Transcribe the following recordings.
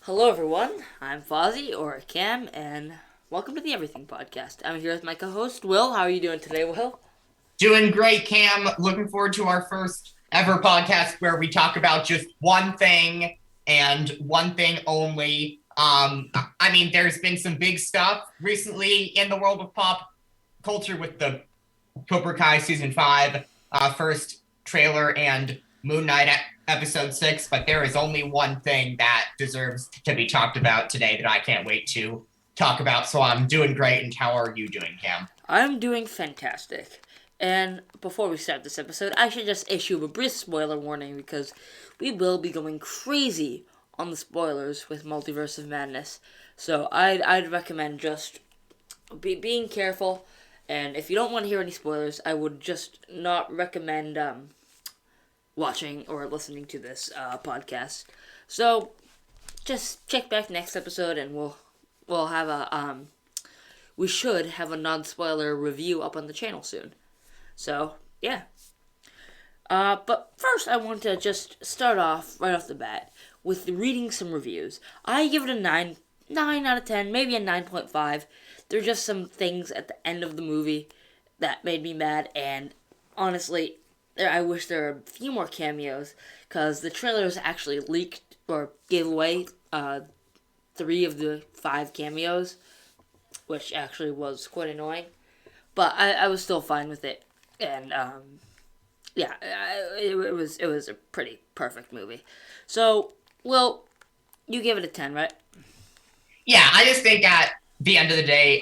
Hello, everyone. I'm Fozzie, or Cam, and welcome to the Everything Podcast. I'm here with my co-host, Will. How are you doing today, Will? Doing great, Cam. Looking forward to our first ever podcast where we talk about just one thing and one thing only. There's been some big stuff recently in the world of pop culture with the Cobra Kai season 5 first trailer and Moon Knight episode 6, but there is only one thing that deserves to be talked about today that I can't wait to talk about. So I'm doing great. And how are you doing, Cam? I'm doing fantastic. And before we start this episode, I should just issue a brief spoiler warning because we will be going crazy on the spoilers with Multiverse of Madness. So I'd recommend just being careful. And if you don't want to hear any spoilers, I would just not recommend watching or listening to this podcast. So just check back next episode, and we'll have a we should have a non-spoiler review up on the channel soon. So yeah. But first, I want to just start off right off the bat with reading some reviews. I give it a 9 out of 10, maybe a 9.5. There are just some things at the end of the movie that made me mad, and honestly, I wish there were a few more cameos, because the trailers actually leaked or gave away 3 of the 5 cameos, which actually was quite annoying. But I was still fine with it, and yeah, it was a pretty perfect movie. So, well, you give it a 10, right? Yeah, I just think at the end of the day,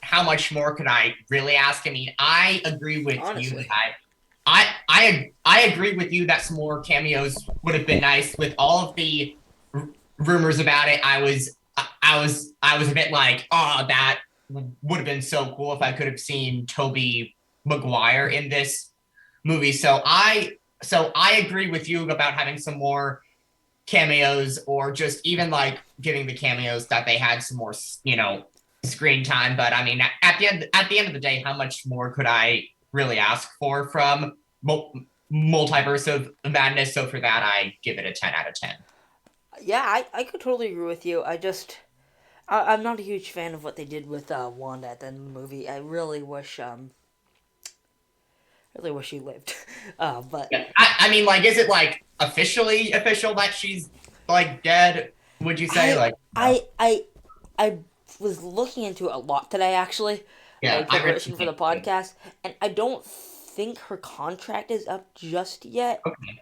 how much more could I really ask? I agree with you that Honestly. I agree with you that some more cameos would have been nice. With all of the rumors about it, I was a bit like, oh, that would have been so cool if I could have seen Toby Maguire in this movie. So I agree with you about having some more cameos, or just even like giving the cameos that they had some more, screen time. But at the end of the day, how much more could I really ask for from Multiverse of Madness? So for that, I give it a 10 out of 10. Yeah, I could totally agree with you. I'm not a huge fan of what they did with Wanda at the end of the movie. I really wish she lived. But Yeah, is it like officially official that she's like dead? Would you say I like no? I I I was looking into it a lot today, actually, Yeah, in I read preparation for the something too. podcast, and I don't think her contract is up just yet. Okay.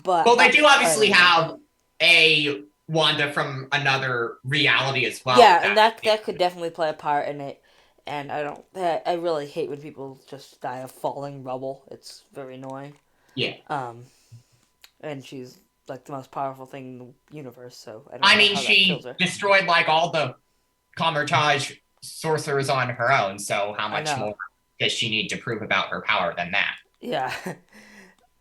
But Well, they do I obviously don't know. have a Wanda from another reality as well. Yeah, and that could definitely play a part in it. And I really hate when people just die of falling rubble. It's very annoying. Yeah. Um, and she's like the most powerful thing in the universe, so I don't know how that kills She her. destroyed like all the Comertage sorcerers on her own. So how I much know. more does she need to prove about her power than that? Yeah.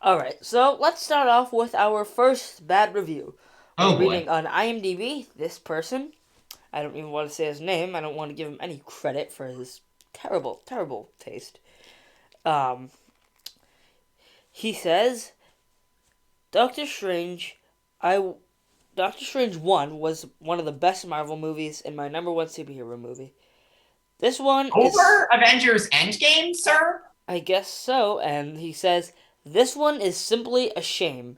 All right. So let's start off with our first bad review. We're Oh boy. reading on IMDb. This person, I don't even want to say his name. I don't want to give him any credit for his terrible, terrible taste. Um, he says Doctor Strange. I Doctor Strange 1 was one of the best Marvel movies and my number one superhero movie. This one is, Over Avengers Endgame, sir? I guess so, and he says, this one is simply a shame.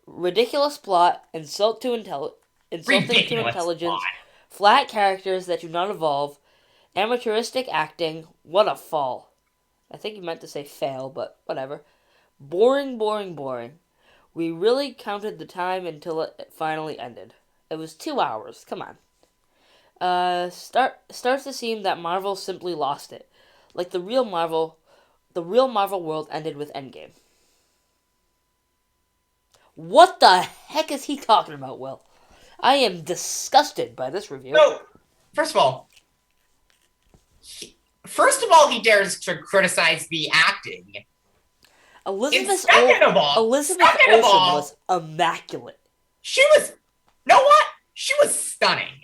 Ridiculous plot, insulting to Ridiculous intelligence, plot. flat characters that do not evolve, amateuristic acting, what a fall. I think he meant to say fail, but whatever. Boring, boring, boring. We really counted the time until it finally ended. It was 2 hours. Come on. Starts to seem that Marvel simply lost it. Like the real Marvel world ended with Endgame. What the heck is he talking about, Will? I am disgusted by this review. So, first of all, first of all, he dares to criticize the acting. And Elizabeth second o- of all, Elizabeth second of Olsen all, was immaculate, she was, know what? She was stunning.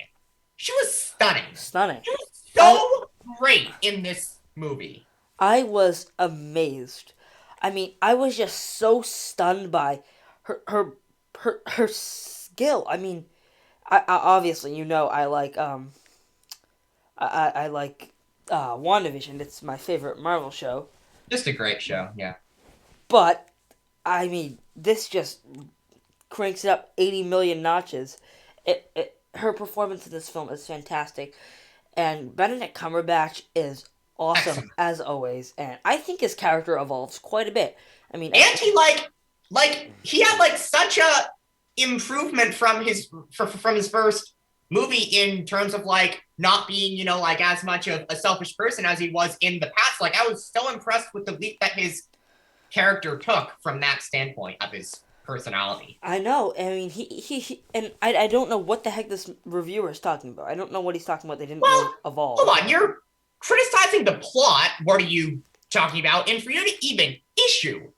She was stunning. stunning. She was I so great in this movie. I was amazed. I mean, I was just so stunned by her her skill. I mean, Obviously, I like I like WandaVision. It's my favorite Marvel show. Just a great show. Yeah. But I mean, this just cranks it up 80 million notches. Her performance in this film is fantastic, and Benedict Cumberbatch is awesome Excellent. as always. And I think his character evolves quite a bit. I mean, And he he had like such a improvement from his first movie in terms of like not being like as much of a selfish person as he was in the past. Like I was so impressed with the leap that his character took from that standpoint of his personality. I know. I mean, he and I don't know what the heck this reviewer is talking about. I don't know what he's talking about. They didn't Well, really evolve. hold on, you're criticizing the plot. What are you talking about? And for you to even issue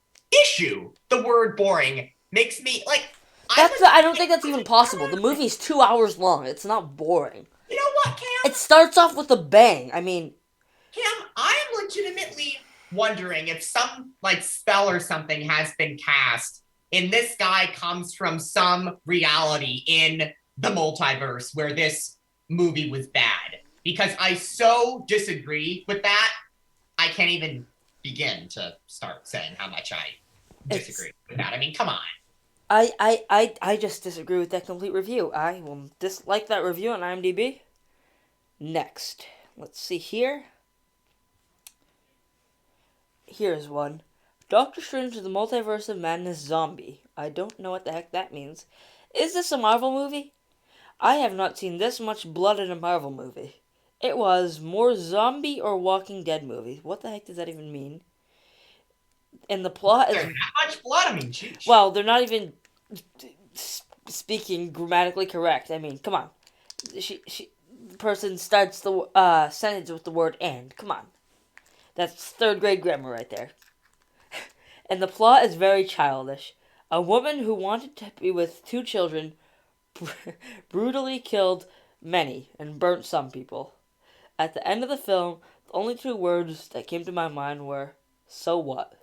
the word boring makes me like I don't think that's even possible. The movie's 2 hours long. It's not boring. you know what, It Cam? starts off with a bang. I mean, Cam, I am legitimately wondering if some like spell or something has been cast and this guy comes from some reality in the multiverse where this movie was bad. Because I so disagree with that, I can't even begin to start saying how much I it's disagree with that. I mean, come on. I just disagree with that complete review. I will dislike that review on IMDb. Next, let's see here. Here's one. Doctor Strange is the Multiverse of Madness zombie. I don't know what the heck that means. Is this a Marvel movie? I have not seen this much blood in a Marvel movie. It was more zombie or Walking Dead movie. What the heck does that even mean? And the plot There's is, that much blood. I mean, sheesh. well, they're not even speaking grammatically correct. I mean, come on. The person starts the sentence with the word and. Come on. That's third grade grammar right there. And the plot is very childish. A woman who wanted to be with two children brutally killed many and burnt some people. At the end of the film, the only two words that came to my mind were, "So what?"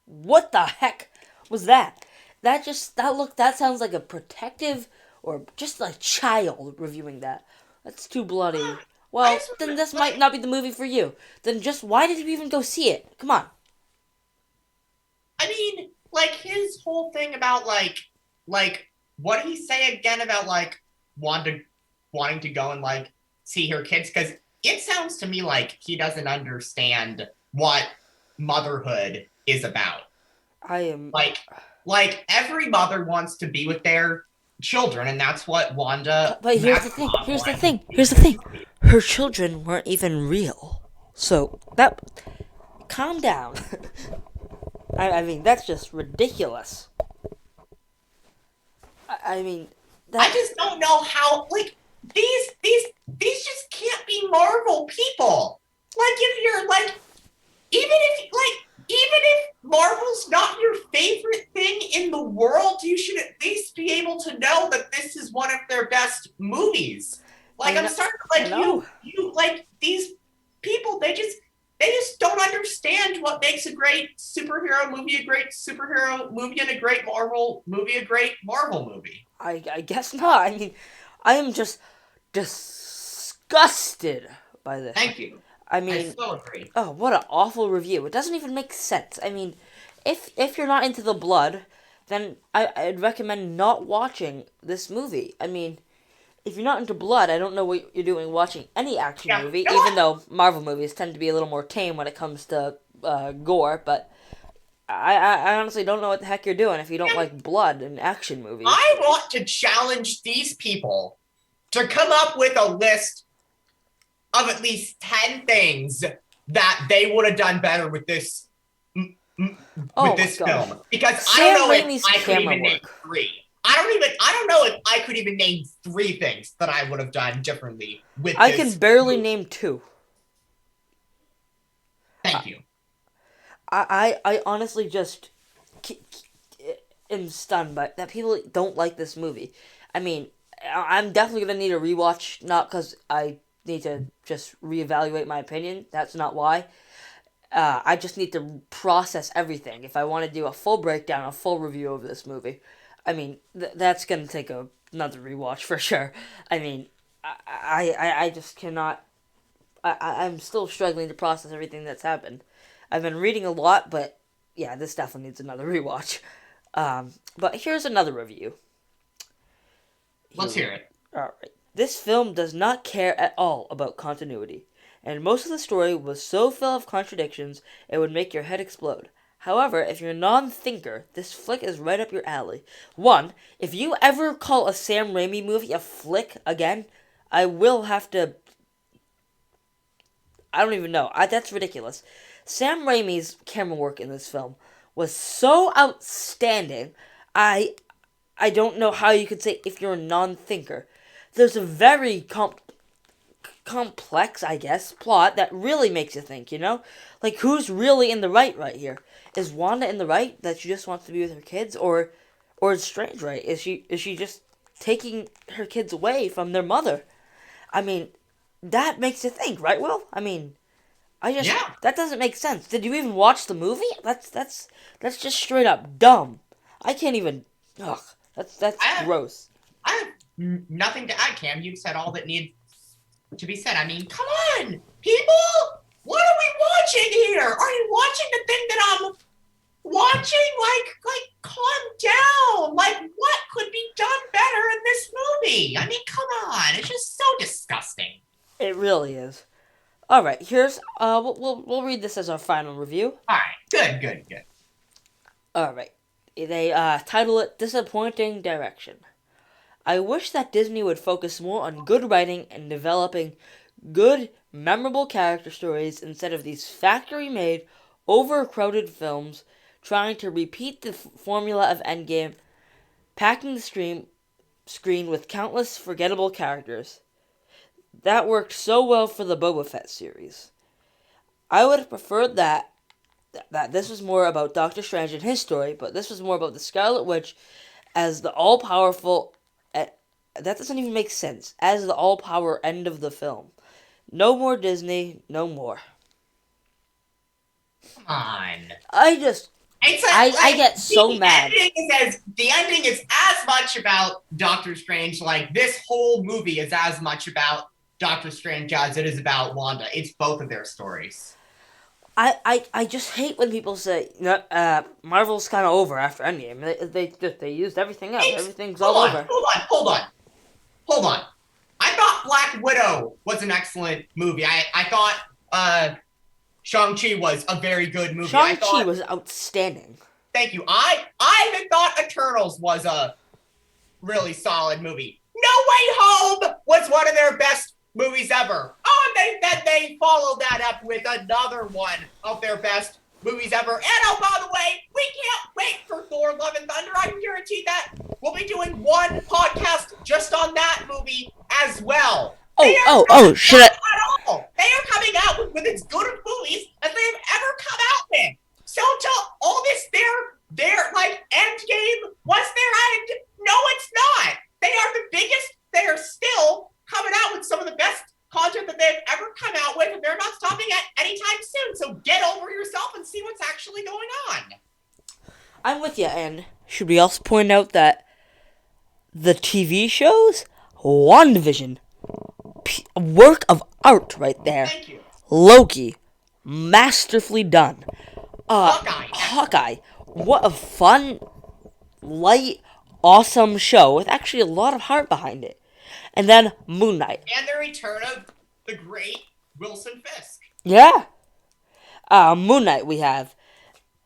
What the heck was that? That sounds like a protective or just a child reviewing that. That's too bloody. I Well, just then this might not be the movie for you. Then just why did you even go see it? Come on. I mean, like his whole thing about like what did he say again about like wanting wanting to go and like see her kids? Because it sounds to me like he doesn't understand what motherhood is about. I am Like like every mother wants to be with their children, and that's what Wanda but here's the thing. Maximoff Here's the wanted to thing. do Here's the in this thing. movie. Her children weren't even real. So that calm down. I mean that's just ridiculous. I mean I that just don't know how like these just can't be Marvel people. Like if you're like even if Marvel's not your favorite thing in the world, you should at least be able to know that this is one of their best movies. Like I I'm know. starting I like know. you like these people they just don't understand what makes a great superhero movie a great superhero movie and a great Marvel movie a great Marvel movie. I guess not. I mean, I am just disgusted by this. Thank you. I I mean, so agree. oh, what an awful review. It doesn't even make sense. I mean, if you're not into the blood, then I'd recommend not watching this movie. I mean, if you're not into blood, I don't know what you're doing watching any action Yeah. movie, You know even what? though Marvel movies tend to be a little more tame when it comes to gore, but I honestly don't know what the heck you're doing if you don't like blood in action movies. I want to challenge these people to come up with a list of at least 10 things that they would have done better with Oh my gosh. film because I don't Sam know if Raimi's I could camera even name work. three. I don't know if I could even name three things that I would have done differently with I can this barely movie. name two. Thank you. I honestly just am stunned by that people don't like this movie. I mean, I'm definitely gonna need a rewatch, not because I need to just reevaluate my opinion. That's not why. I just need to process everything if I want to do a full breakdown, a full review of this movie. I mean, that's gonna take another rewatch for sure. I mean, I just cannot. I'm still struggling to process everything that's happened. I've been reading a lot, but yeah, this definitely needs another rewatch. But here's another review. Here Let's we hear it. all right. This film does not care at all about continuity, and most of the story was so full of contradictions it would make your head explode. However, if you're a non-thinker, this flick is right up your alley. One, if you ever call a Sam Raimi movie a flick again, I will have to. I don't even know. That's ridiculous. Sam Raimi's camera work in this film was so outstanding. I I don't know how you could say if you're a non-thinker. There's a very complex, I guess, plot that really makes you think, you know? Like, who's really in the right here? Is Wanda in the right that she just wants to be with her kids? Or is Strange right? Is she just taking her kids away from their mother? I mean, that makes you think, right, Will? I mean, Yeah, that doesn't make sense. Did you even watch the movie? That's just straight up dumb. I can't even. Ugh, that's I have, gross. I have nothing to add, Cam. You've said all that needs to be said. I mean, come on, people! What are we watching here? Are you watching the thing that I'm watching? Calm down. Like, what could be done better in this movie? I mean, come on. It's just so disgusting. It really is. All right, here's we'll read this as our final review. All right, good, good, good. All right, they title it "Disappointing Direction." I wish that Disney would focus more on good writing and developing good, memorable character stories instead of these factory-made, overcrowded films trying to repeat the formula of Endgame, packing the screen with countless forgettable characters. That worked so well for the Boba Fett series. I would have preferred that this was more about Doctor Strange and his story, but this was more about the Scarlet Witch as the all-powerful. That doesn't even make sense. As the all-power end of the film. No more Disney. No more. Come on. I just. It's I get so mad. The ending is as much about Doctor Strange. Like this whole movie is as much about Doctor Strange as it is about Wanda. It's both of their stories. I just hate when people say Marvel's kind of over after Endgame. They used everything up. Everything's all over. Hold on. I thought Black Widow was an excellent movie. I thought Shang-Chi was a very good movie. Shang-Chi was outstanding. Thank you. I even thought Eternals was a really solid movie. No Way Home was one of their best movies ever. Oh, and they followed that up with another one of their best movies ever. And oh, by the way, we can't wait for Thor: Love and Thunder. I can guarantee that we'll be doing one podcast just on that movie as well. Should I? At all. They are coming out with as good of movies as they've ever come out with. So to all this, their like Endgame was their end. No, it's not. They are the biggest. They are still coming out with some of the best content that they've ever come out with, and they're not stopping at anytime soon. So get over yourself and see what's actually going on. I'm with you, and should we also point out that the TV shows, WandaVision, work of art right there. Thank you. Loki, masterfully done. Hawkeye, what a fun, light, awesome show with actually a lot of heart behind it. And then Moon Knight. And the return of the great Wilson Fisk. Yeah. Moon Knight we have.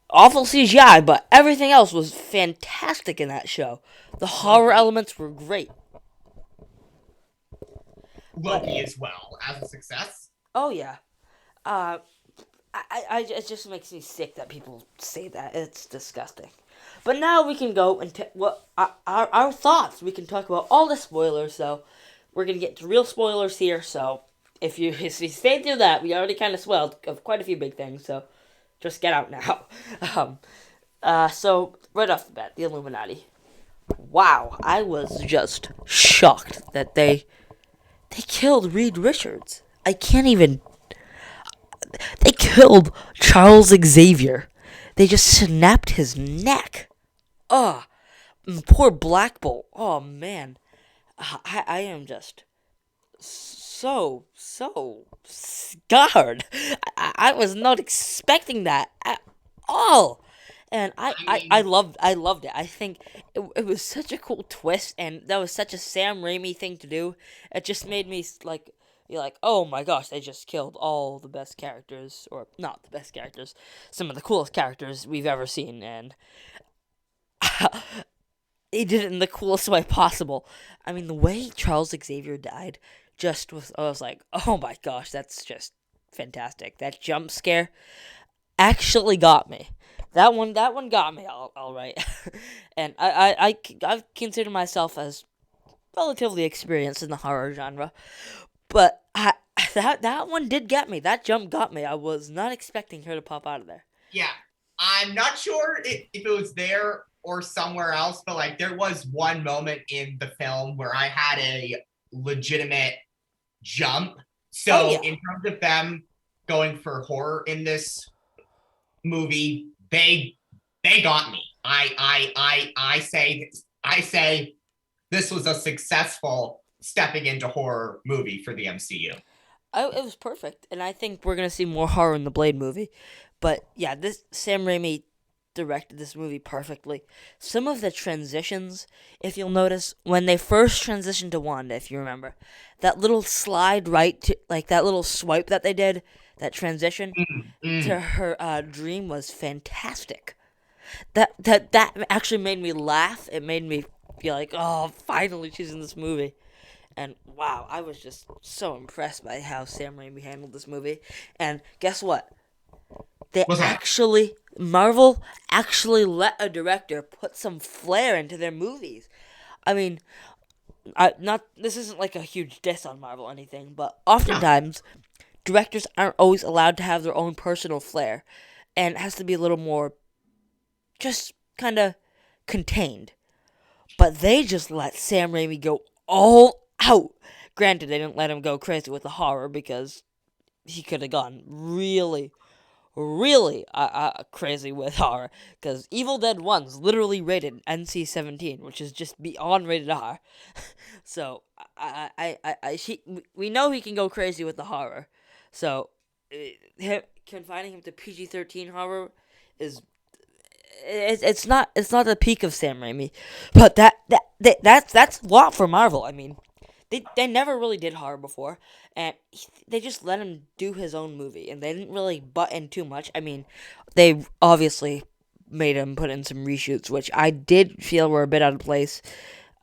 Awful CGI, but everything else was fantastic in that show. The horror elements were great. Loki as well, as a success. Oh, yeah. It just makes me sick that people say that. It's disgusting. But now we can go and our thoughts. We can talk about all the spoilers. So we're gonna get to real spoilers here. So if you stay through that, we already kind of spoiled of quite a few big things. So just get out now. So right off the bat, the Illuminati. Wow, I was just shocked that they killed Reed Richards. I can't even. They killed Charles Xavier. They just snapped his neck. Ugh. poor Black Bolt. Oh man, I am just so scarred. I was not expecting that at all, and I mean, I loved it. I think it was such a cool twist, and that was such a Sam Raimi thing to do. It just made me like be like, oh my gosh, they just killed all the best characters, or not the best characters, some of the coolest characters we've ever seen, and he did it in the coolest way possible. I mean, the way Charles Xavier died just was, I was like, oh my gosh, that's just fantastic. That jump scare actually got me. That one got me all right. And I consider myself as relatively experienced in the horror genre, but that one did get me. That jump got me. I was not expecting her to pop out of there. yeah, I'm not sure if it was there or somewhere else, but like there was one moment in the film where I had a legitimate jump. Oh So yeah, in terms of them going for horror in this movie, they got me. I say this was a successful stepping into horror movie for the MCU. it was perfect, and I think we're gonna see more horror in the Blade movie. But yeah, this Sam Raimi directed this movie perfectly. Some of the transitions, if you'll notice, when they first transitioned to Wanda, if you remember, that little slide right to like that little swipe that they did, that transition Mm, to mm. her dream was fantastic. That actually made me laugh. It made me feel like, oh, finally she's in this movie. And wow, I was just so impressed by how Sam Raimi handled this movie. And guess what? They What's that? actually Marvel actually let a director put some flair into their movies. I mean, I not this isn't like a huge diss on Marvel or anything, but No. oftentimes directors aren't always allowed to have their own personal flair, and it has to be a little more just kind of contained. But they just let Sam Raimi go all out. Granted, they didn't let him go crazy with the horror because he could have gone really crazy with horror. Because Evil Dead 1's literally rated NC-17, which is just beyond rated R. So we know he can go crazy with the horror. So confining him to PG-13 horror is it's not the peak of Sam Raimi, but that's a lot for Marvel. I mean, they never really did horror before, and they just let him do his own movie, and they didn't really butt in too much. I mean, they obviously made him put in some reshoots, which I did feel were a bit out of place.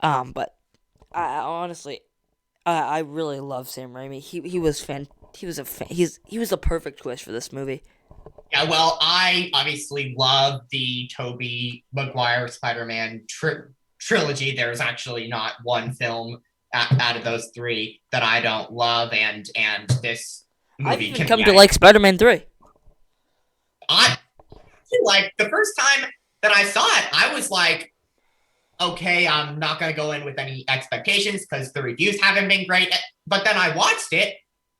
But I honestly, I really love Sam Raimi. He was fan. He was a perfect choice for this movie. Yeah, well, I obviously love the Tobey Maguire Spider-Man trilogy. There's actually not one film out of those three that I don't love, and this I've movie even can be. come to like Spider-Man 3. I like the first time that I saw it, I was like, okay, I'm not gonna go in with any expectations because the reviews haven't been great. But then I watched it,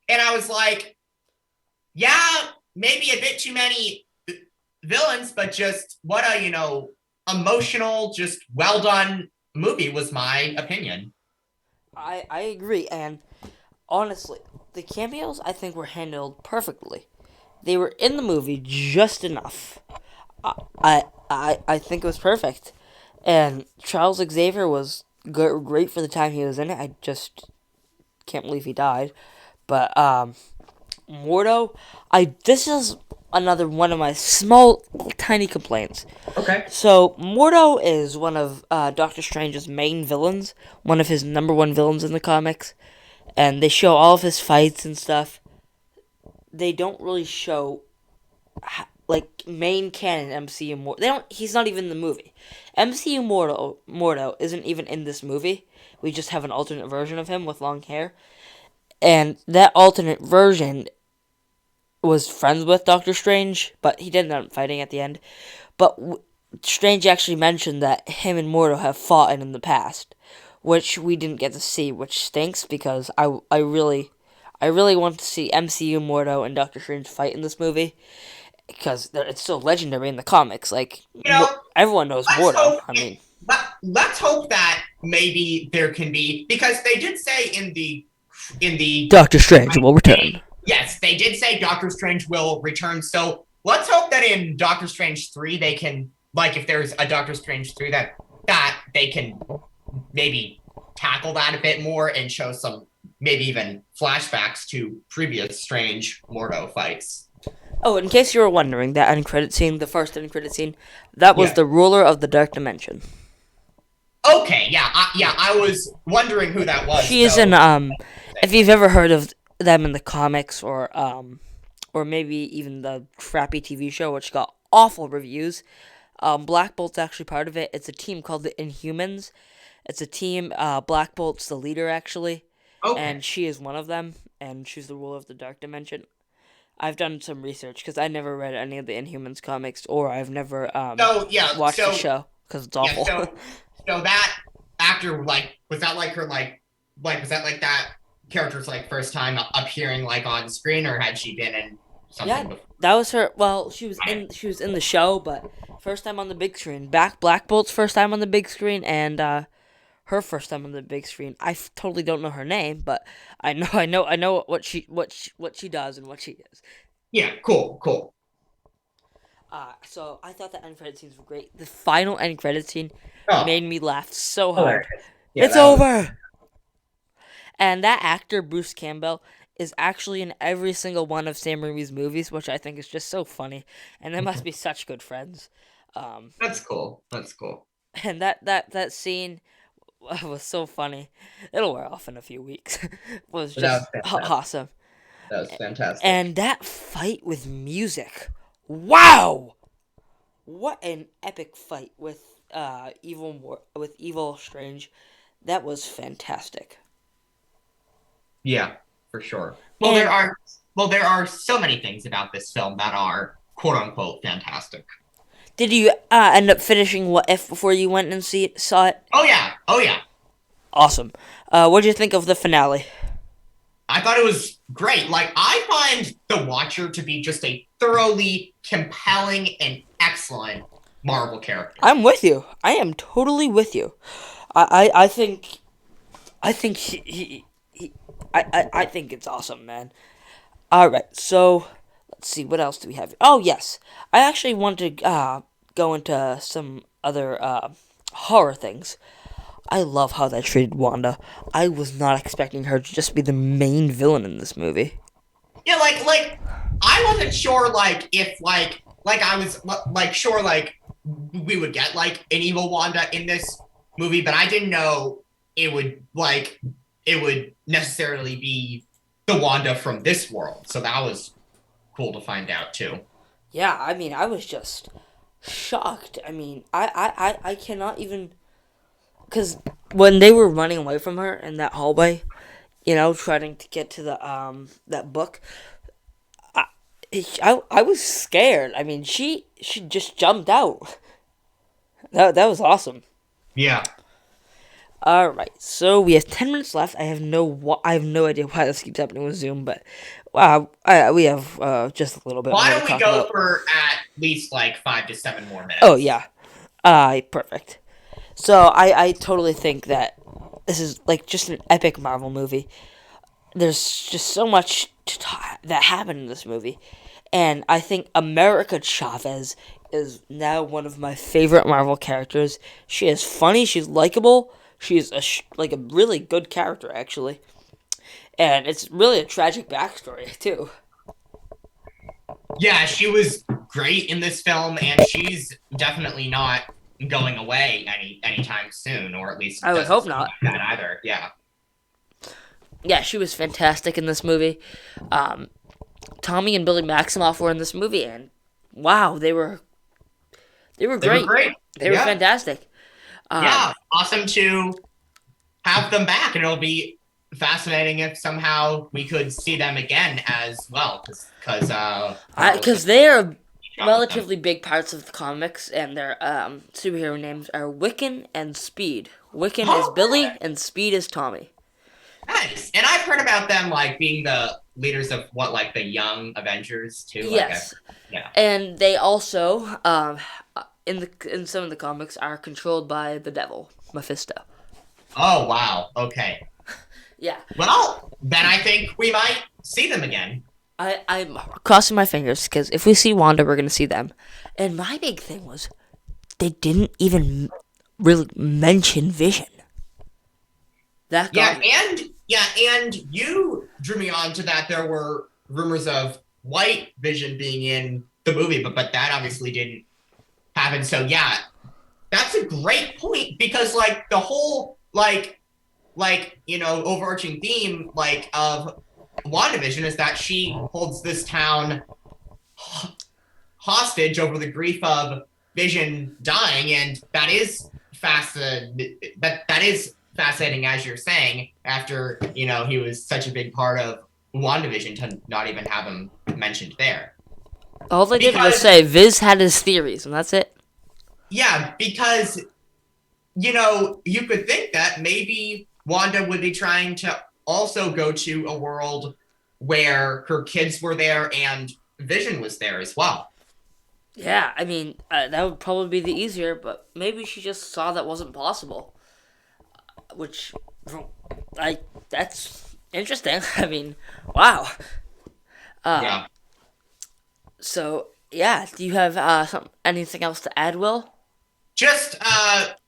and I was like, yeah, maybe a bit too many villains, but just what a emotional, just well done movie was my opinion. I agree, and honestly, the cameos I think were handled perfectly. They were in the movie just enough. I think it was perfect, and Charles Xavier was great for the time he was in it. I just can't believe he died, but Mordo, I this is another one of my small tiny complaints. Okay. So Mordo is one of Doctor Strange's main villains, one of his number one villains in the comics, and they show all of his fights and stuff. They don't really show like main canon MCU Mordo. They don't. He's not even in the movie. MCU Mordo isn't even in this movie. We just have an alternate version of him with long hair, and that alternate version was friends with Doctor Strange, but he didn't end up fighting at the end. But Strange actually mentioned that him and Mordo have fought in the past, which we didn't get to see, which stinks because I really want to see MCU Mordo and Doctor Strange fight in this movie because it's so legendary in the comics. Like You know, everyone knows let's Mordo. hope I mean. let's hope that maybe there can be, because they did say in the Doctor Strange will return. yes, they did say Doctor Strange will return. So let's hope that in Doctor Strange 3 they can, like, if there's a Doctor Strange 3, that they can maybe tackle that a bit more and show some, maybe even flashbacks to previous Strange Mordo fights. Oh, in case you were wondering, that end credit scene, the first end credit scene, that was Yeah. the ruler of the dark dimension. Okay. Yeah. I was wondering who that was. She is So in if you've ever heard of them in the comics or maybe even the crappy TV show which got awful reviews. Black Bolt's actually part of it. It's a team called the Inhumans. It's a team. Black Bolt's the leader actually, okay. and she is one of them, and she's the ruler of the dark dimension. I've done some research because I never read any of the Inhumans comics, or I've never So yeah. watched the show because it's Yeah. awful. So that actor, like, was that like her, like was that like that character's like first time appearing like on screen, or had she been in Yeah, something before? that was her. Well, she was in the show, but first time on the big screen. Back Black Bolt's first time on the big screen, and her first time on the big screen. Totally don't know her name, but I know what she does and what she is. Yeah. Cool. Cool. So I thought the end credit scenes were great. The final end credit scene Oh, made me laugh so hard. hilarious. Yeah, It's that was. over. And that actor Bruce Campbell is actually in every single one of Sam Raimi's movies, which I think is just so funny. And they must be such good friends. Um, That's cool. That's cool. and that scene was so funny. It'll wear off in a few weeks. Was That just was fantastic. awesome. That was fantastic. And that fight with music, wow! What an epic fight with Evil Strange. That was fantastic. Yeah, for sure. And Well, there are so many things about this film that are quote unquote fantastic. did you end up finishing What If before you went and saw it? Oh yeah. Oh yeah. Awesome. What did you think of the finale? I thought it was great. Like, I find The Watcher to be just a thoroughly compelling and excellent Marvel character. I'm with you. I am totally with you. I think I think it's awesome, man. All right, so let's see what else do we have. Oh yes, I actually want to go into some other horror things. I love how they treated Wanda. I was not expecting her to just be the main villain in this movie. Yeah, like I wasn't sure, like, if like I was like sure, like, we would get like an evil Wanda in this movie, but I didn't know it would necessarily be the Wanda from this world. So that was cool to find out too. Yeah, I mean, I was just shocked. I mean, I cannot even because when they were running away from her in that hallway, trying to get to the that book, I, I was scared. I mean, she just jumped out. That was awesome. Yeah. All right, so we have 10 minutes left. I have no idea why this keeps happening with Zoom, but we have just a little bit Why more to don't we talk go about. for at least like 5 to 7 more Oh minutes? yeah, perfect. So I totally think that this is like just an epic Marvel movie. There's just so much that happened in this movie, and I think America Chavez is now one of my favorite Marvel characters. She is funny. She's likable. She's like a really good character actually, and it's really a tragic backstory too. Yeah, she was great in this film, and she's definitely not going away anytime soon, or at least I would doesn't hope seem not. like that either. Yeah. Yeah, she was fantastic in this movie. Um, Tommy and Billy Maximoff were in this movie, and wow, they were They were great. great. They were Yeah. fantastic. Um, Yeah. Awesome to have them back, and it'll be fascinating if somehow we could see them again as well, because Marvel's because they are job with them. relatively big parts of the comics, and their superhero names are Wiccan and Speed. Wiccan is Oh, Billy, and Speed is Tommy. nice. And I've heard about them like being the leaders of what, like the Young Avengers too. Yes, Yeah. and they also in some of the comics are controlled by the devil, Mephisto. Oh, wow. Okay. Yeah, Well, then I think we might see them again. I'm crossing my fingers because if we see Wanda, we're gonna see them. And my big thing was they didn't even really mention Vision. That got me. And you drew me on to that. There were rumors of White Vision being in the movie, but that obviously didn't happen. So yeah, that's a great point because like the whole overarching theme of WandaVision is that she holds this town hostage over the grief of Vision dying, and that is fascinating as you're saying. After he was such a big part of WandaVision, to not even have him mentioned there. All they did was say Viz had his theories, and that's it. Yeah, because you could think that maybe Wanda would be trying to also go to a world where her kids were there and Vision was there as well. Yeah, I mean, that would probably be the easier, but maybe she just saw that wasn't possible. Which, that's interesting. I mean, wow. Yeah. So, yeah, do you have anything else to add, Will? Just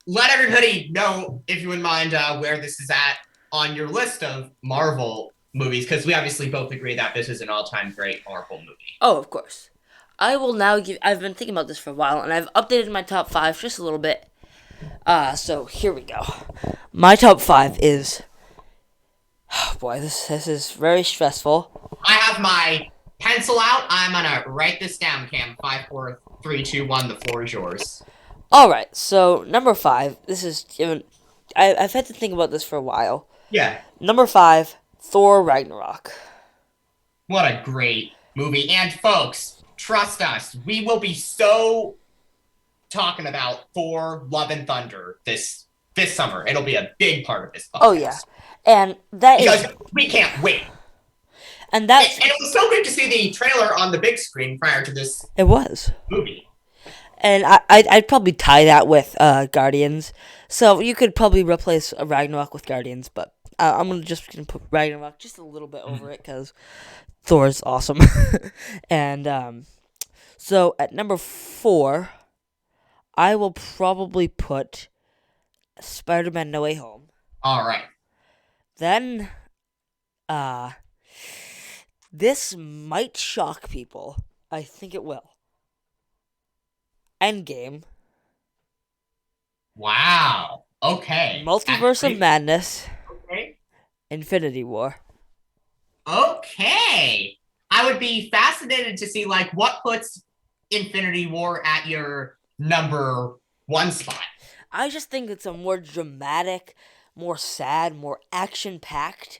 let everybody know, if you wouldn't mind, where this is at on your list of Marvel movies, because we obviously both agree that this is an all-time great Marvel movie. Oh, of course. I will now give. I've been thinking about this for a while, and I've updated my top 5 just a little bit. So here we go. My top 5 is. Oh boy, this is very stressful. I have my pencil out. I'm gonna write this down, Cam. 5, 4, 3, 2, 1. The floor is yours. All right, so number 5. This is even. I've had to think about this for a while. Yeah. Number 5, Thor Ragnarok. What a great movie. And folks, trust us, we will be so talking about Thor Love and Thunder this summer. It'll be a big part of this podcast. Oh yeah. And that because we can't wait. And that's and it was so good to see the trailer on the big screen prior to this movie. And I'd probably tie that with Guardians. So you could probably replace Ragnarok with Guardians, but I'm gonna put Ragnarok just a little bit over it because Thor's awesome. And so at number 4, I will probably put Spider-Man No Way Home. All right. Then, this might shock people. I think it will. Endgame. Wow. Okay. Multiverse of Madness. Okay. Infinity War. Okay. I would be fascinated to see what puts Infinity War at your number 1 spot. I just think it's a more dramatic, more sad, more action-packed,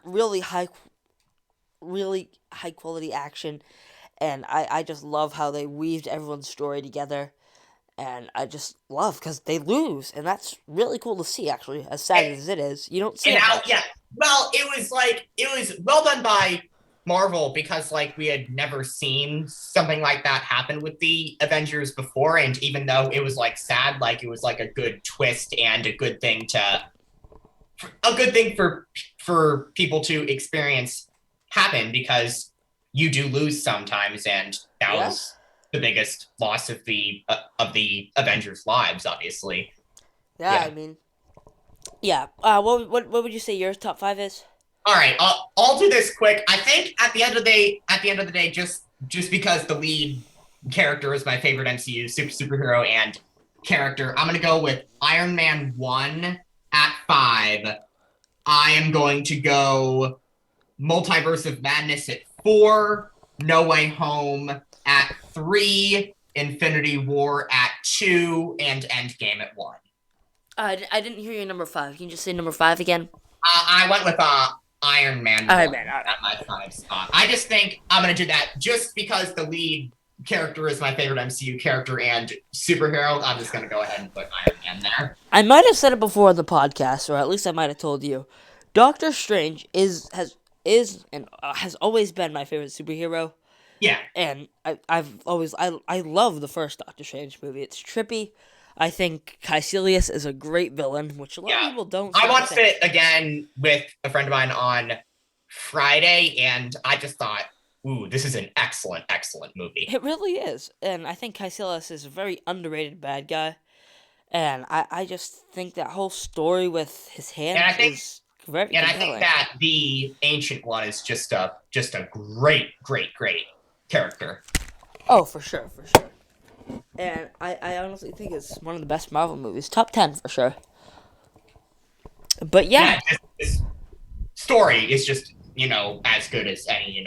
really high quality action, and I just love how they weaved everyone's story together, and I just love because they lose, and that's really cool to see. Actually, as sad as it is, you don't see it. Yeah. Well, it was well done by Marvel because we had never seen something like that happen with the Avengers before, and even though it was sad, it was a good twist and a good thing for people to experience happen, because you do lose sometimes, and that was the biggest loss of the Avengers' lives, obviously. Yeah. I mean, yeah. What would you say your top 5 is? All right, I'll do this quick. I think at the end of the day, just because the lead character is my favorite MCU superhero and character, I'm gonna go with Iron Man 1 at 5. I am going to go Multiverse of Madness at 4, No Way Home at 3, Infinity War at 2, and Endgame at 1. I didn't hear your number 5. Can you just say number 5 again? I went with Iron Man at my 5 spot. I just think I'm going to do that just because the lead character is my favorite MCU character and superhero. I'm just going to go ahead and put Iron Man there. I might have said it before on the podcast, or at least I might have told you. Doctor Strange has always been my favorite superhero. Yeah. And I love the first Doctor Strange movie. It's trippy. I think Caecilius is a great villain, which a lot of Yeah. people don't I seem to watched think. it again with a friend of mine on Friday, and I just thought, ooh, this is an excellent, excellent movie. It really is. And I think Caecilius is a very underrated bad guy. And I just think that whole story with his And I hands think is very and I think compelling. that the ancient one is just a great, great, great character. Oh, for sure, for sure. And I honestly think it's one of the best Marvel movies. Top 10 for sure. But yeah. Yeah, this story is just as good as any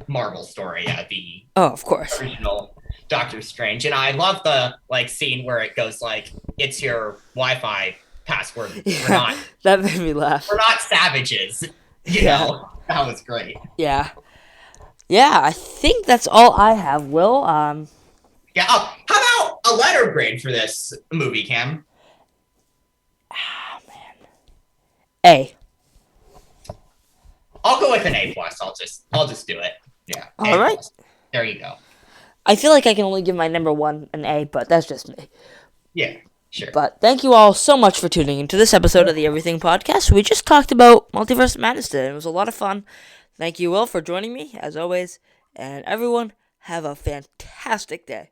Marvel story. The Oh, of course. original Doctor Strange, and I love the scene where it goes like, "It's your Wi-Fi password. We're Yeah, not that made me laugh. we're not savages." Yeah, That was great. yeah. Yeah, I think that's all I have, Will. Yeah. Oh, how about a letter grade for this movie, Cam? A. I'll go with an A plus. I'll just do it. Yeah, All A right. plus. There you go. I feel like I can only give my number one an A, but that's just me. Yeah, sure. But thank you all so much for tuning into this episode of the Everything Podcast. We just talked about Multiverse of Madness today. It was a lot of fun. Thank you, Will, for joining me, as always. And everyone, have a fantastic day.